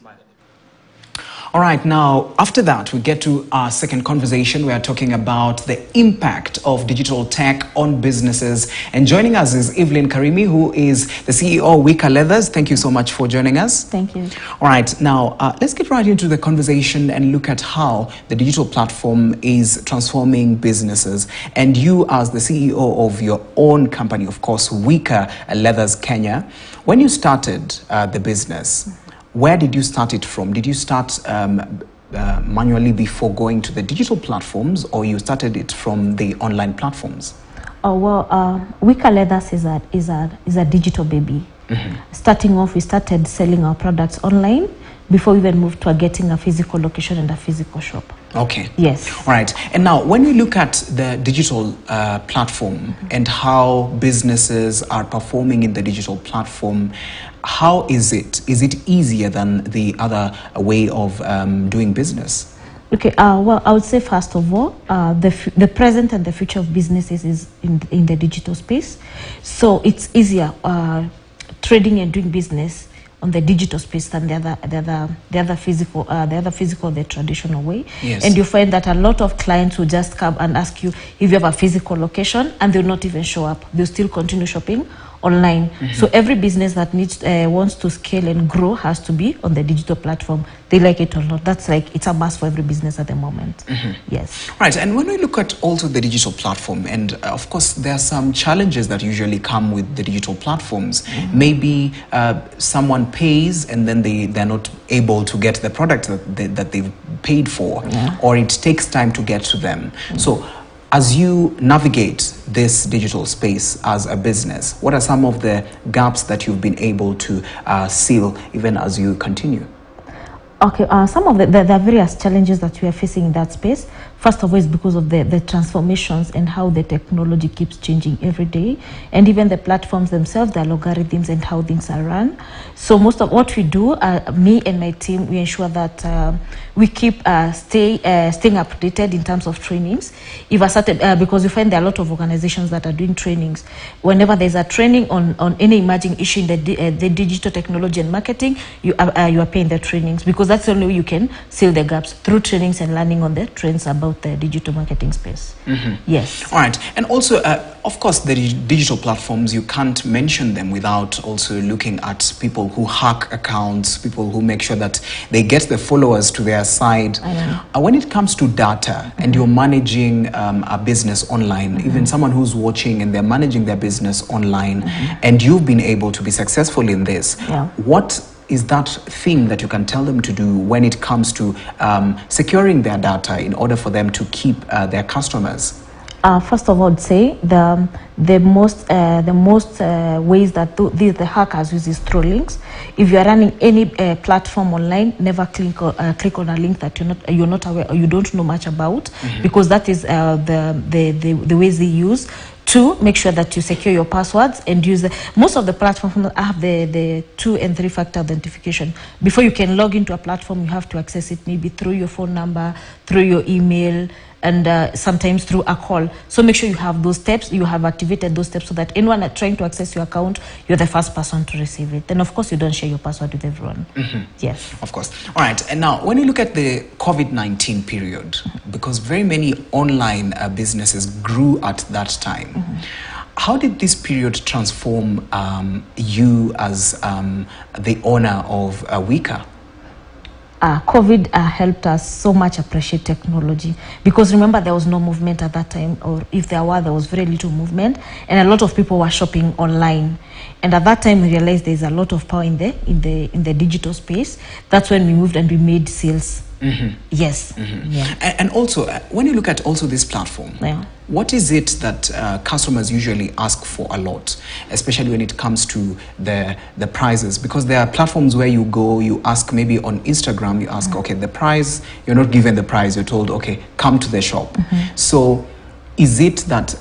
Smile. All right, now, after that, we get to our second conversation. We are talking about the impact of digital tech on businesses. And joining us is Evelyn Karimi, who is the CEO of Wika Leathers. Thank you so much for joining us. Thank you. All right, now, let's get right into the conversation and look at how the digital platform is transforming businesses. And you, as the CEO of your own company, of course, Wika Leathers Kenya, when you started the business, where did you start it from? Did you start manually before going to the digital platforms, or you started it from the online platforms? Oh, well, Wika Leathers is a digital baby. Mm-hmm. Starting off, we started selling our products online before we even moved to getting a physical location and a physical shop. Okay. Yes. All right. And now, when we look at the digital platform mm-hmm. and how businesses are performing in the digital platform, how is it? Is it easier than the other way of doing business? Okay. Well, I would say first of all, the present and the future of businesses is in the digital space, so it's easier trading and doing business on the digital space than the other physical, the traditional way. Yes. And you find that a lot of clients will just come and ask you if you have a physical location, and they'll not even show up. They'll still continue shopping online. Mm-hmm. So every business that wants to scale and grow has to be on the digital platform. They like it or not. That's like, it's a must for every business at the moment. Mm-hmm. Yes. Right. And when we look at also the digital platform, and of course there are some challenges that usually come with the digital platforms. Mm-hmm. Maybe someone pays and then they're not able to get the product that they've paid for, yeah. or it takes time to get to them. Mm-hmm. So as you navigate this digital space as a business, what are some of the gaps that you've been able to seal even as you continue? Okay, some of the various challenges that we are facing in that space, first of all, is because of the transformations and how the technology keeps changing every day, and even the platforms themselves, the algorithms and how things are run. So most of what we do, me and my team, we ensure that we keep staying updated in terms of trainings. If a certain, because we find there are a lot of organizations that are doing trainings. Whenever there's a training on any emerging issue in the digital technology and marketing, you are paying the trainings, because that's the only way you can seal the gaps, through trainings and learning on the trends about the digital marketing space. Mm-hmm. Yes. All right. And also, of course, the digital platforms, you can't mention them without also looking at people who hack accounts, people who make sure that they get the followers to their side. When it comes to data, mm-hmm. and you're managing a business online, mm-hmm. even someone who's watching and they're managing their business online, mm-hmm. and you've been able to be successful in this, yeah. What is that thing that you can tell them to do when it comes to securing their data in order for them to keep their customers? First of all, I'd say the most ways that the hackers use is through links. If you are running any platform online, never click on a link that you're not aware or you don't know much about, mm-hmm. because that is the ways they use to make sure that you secure your passwords and use most of the platforms have the 2 and 3 factor authentication. Before you can log into a platform, you have to access it maybe through your phone number, through your email, and sometimes through a call. So make sure you have those steps, you have activated those steps so that anyone trying to access your account, you're the first person to receive it. And of course, you don't share your password with everyone. Mm-hmm. Yes. Of course. All right. And now, when you look at the COVID-19 period, mm-hmm. because very many online businesses grew at that time, mm-hmm. how did this period transform you as the owner of Wika? COVID helped us so much appreciate technology, because remember, there was no movement at that time, or if there was very little movement, and a lot of people were shopping online. And at that time, we realized there's a lot of power in the digital space. That's when we moved and we made sales. Mm-hmm. Yes. Mm-hmm. Yeah. And also, when you look at also this platform, yeah. what is it that customers usually ask for a lot, especially when it comes to the prices? Because there are platforms where you go, you ask, maybe on Instagram, you ask, mm-hmm. okay, the price, you're not given the price, you're told, okay, come to the shop. Mm-hmm. So is it that,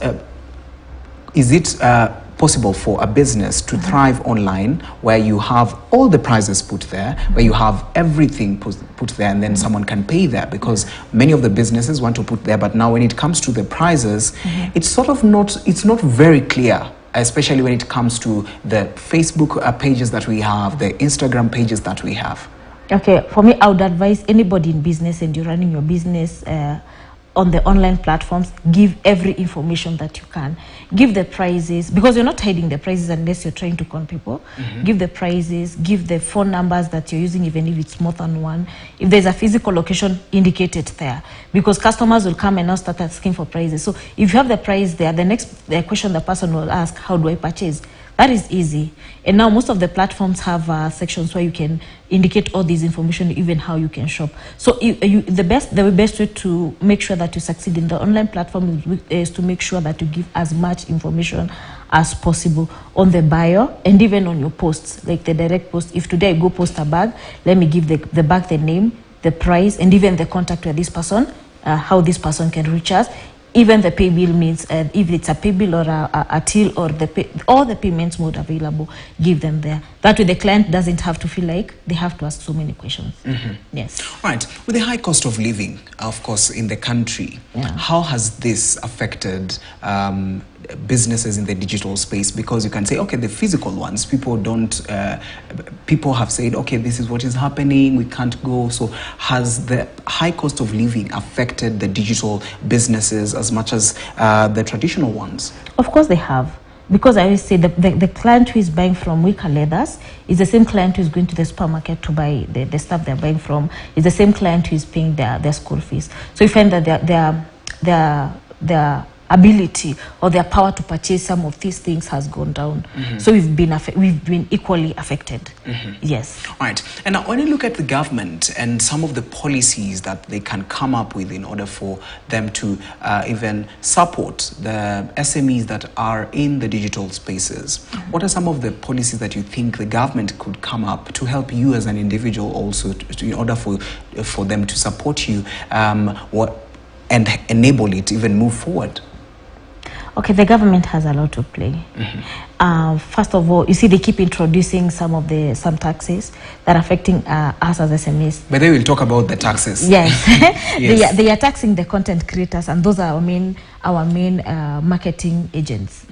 possible for a business to mm-hmm. thrive online, where you have all the prices put there, mm-hmm. where you have everything put there, and then mm-hmm. someone can pay there? Because many of the businesses want to put there, but now when it comes to the prices, mm-hmm. it's sort of it's not very clear, especially when it comes to the Facebook pages that we have, the Instagram pages that we have. Okay, for me, I would advise anybody in business and you're running your business on the online platforms, give every information that you can. Give the prices, because you're not hiding the prices unless you're trying to con people. Give the prices, give the phone numbers that you're using, even if it's more than one. If there's a physical location, indicate it there, because customers will come and now start asking for prices. So if you have the price there, the next question the person will ask, how do I purchase? That is easy. And now most of the platforms have sections where you can indicate all this information, even how you can shop. So the best way to make sure that you succeed in the online platform is to make sure that you give as much information as possible on the bio and even on your posts, like the direct post. If today I go post a bag, let me give the bag the name, the price, and even the contact with this person, how this person can reach us. Even the pay bill means, if it's a pay bill or a till or all the payments mode available, give them there. That way the client doesn't have to feel like they have to ask so many questions. Yes. Right. With the high cost of living, of course, in the country, how has this affected businesses in the digital space? Because you can say, okay, the physical ones, people have said, okay, this is what is happening, we can't go. So has the high cost of living affected the digital businesses as much as the traditional ones? Of course they have. Because I always say the client who is buying from Weaker Leathers is the same client who is going to the supermarket to buy the stuff they're buying from, is the same client who is paying their school fees. So you find that their ability or their power to purchase some of these things has gone down. So we've been equally affected. Yes. Right. And now when you look at the government and some of the policies that they can come up with in order for them to even support the SMEs that are in the digital spaces, what are some of the policies that you think the government could come up to help you as an individual also in order for them to support you and enable it to even move forward? Okay, the government has a lot to play. First of all, you see they keep introducing some taxes that are affecting us as SMEs. But they will talk about the taxes. Yes. Yes. They are taxing the content creators, and those are our main marketing agents.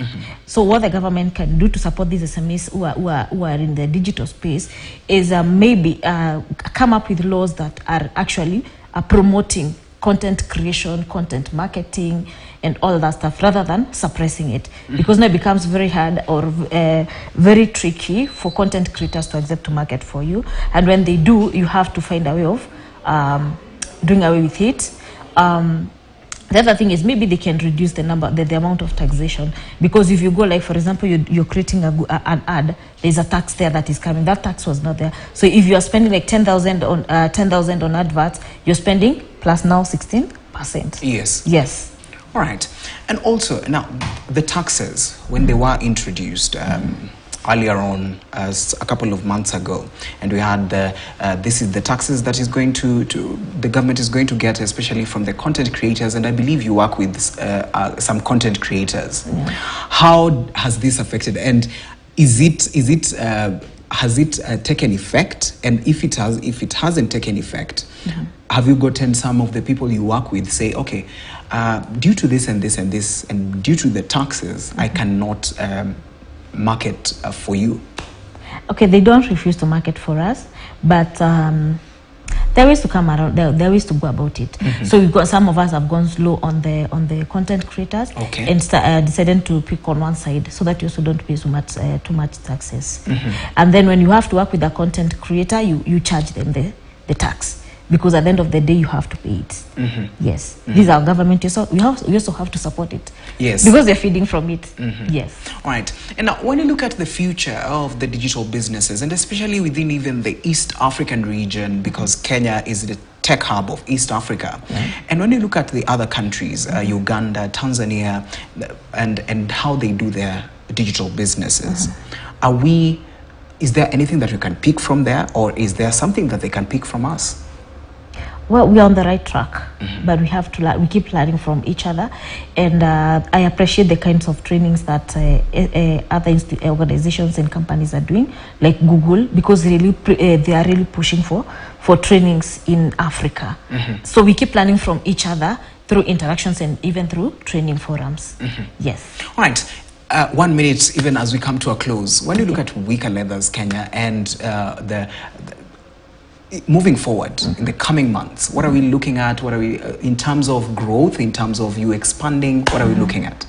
So what the government can do to support these SMEs who are in the digital space is maybe come up with laws that are actually promoting content creation, content marketing, and all that stuff, rather than suppressing it. Because now it becomes very hard or very tricky for content creators to accept to market for you. And when they do, you have to find a way of doing away with it. The other thing is maybe they can reduce the amount of taxation, because if you go, like for example, you're creating an ad, there's a tax there that is coming. That tax was not there. So if you are spending like 10,000 on adverts, you're spending plus now 16%. Yes. Yes. All right. And also now the taxes, when they were introduced earlier on, as a couple of months ago, and we had this is the taxes that is going to the government is going to get, especially from the content creators, and I believe you work with some content creators. How has this affected, and has it taken effect? And if it hasn't taken effect, have you gotten some of the people you work with say, okay, due to this and this and this, and due to the taxes, I cannot market for you? Okay, they don't refuse to market for us, but there is to come around. There is to go about it. So we've got, some of us have gone slow on the content creators, and decided to pick on one side so that you also don't pay too much taxes. And then when you have to work with a content creator, you charge them the tax. Because at the end of the day, you have to pay it. Yes. These are government. We also have to support it. Yes. Because they're feeding from it. Yes. All right. And now, when you look at the future of the digital businesses, and especially within even the East African region, because Kenya is the tech hub of East Africa. And when you look at the other countries, Uganda, Tanzania, and how they do their digital businesses, is there anything that we can pick from there, or is there something that they can pick from us? Well, we're on the right track, but we have to we keep learning from each other, and I appreciate the kinds of trainings that other organizations and companies are doing, like Google, because they are really pushing for trainings in Africa. So we keep learning from each other through interactions and even through training forums. Yes. All right. 1 minute, even as we come to a close. When you look at Weaker Leathers Kenya and moving forward in the coming months, what are we looking at? What are we in terms of growth, in terms of you expanding? What are we looking at?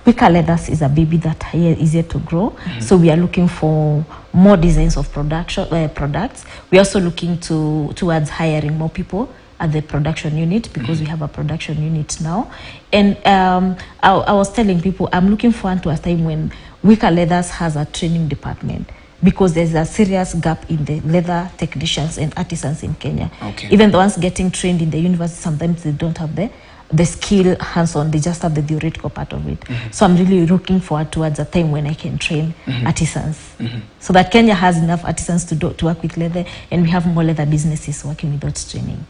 Wicker Leathers is a baby that is yet to grow. So we are looking for more designs of products. We are also looking towards hiring more people at the production unit, because we have a production unit now. And I was telling people, I'm looking forward to a time when Wicker Leathers has a training department, because there's a serious gap in the leather technicians and artisans in Kenya. Even the ones getting trained in the university, sometimes they don't have the skill hands-on, they just have the theoretical part of it. So I'm really looking forward towards a time when I can train artisans, so that Kenya has enough artisans to work with leather, and we have more leather businesses working without training.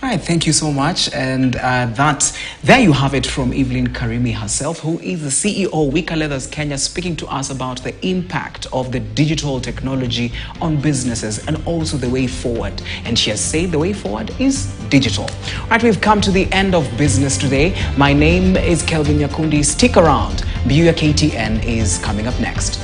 All right, thank you so much. And there you have it from Evelyn Karimi herself, who is the CEO of Wicker Leathers Kenya, speaking to us about the impact of the digital technology on businesses and also the way forward. And she has said the way forward is digital. All right, we've come to the end of business today. My name is Kelvin Yakundi. Stick around. Biuya KTN is coming up next.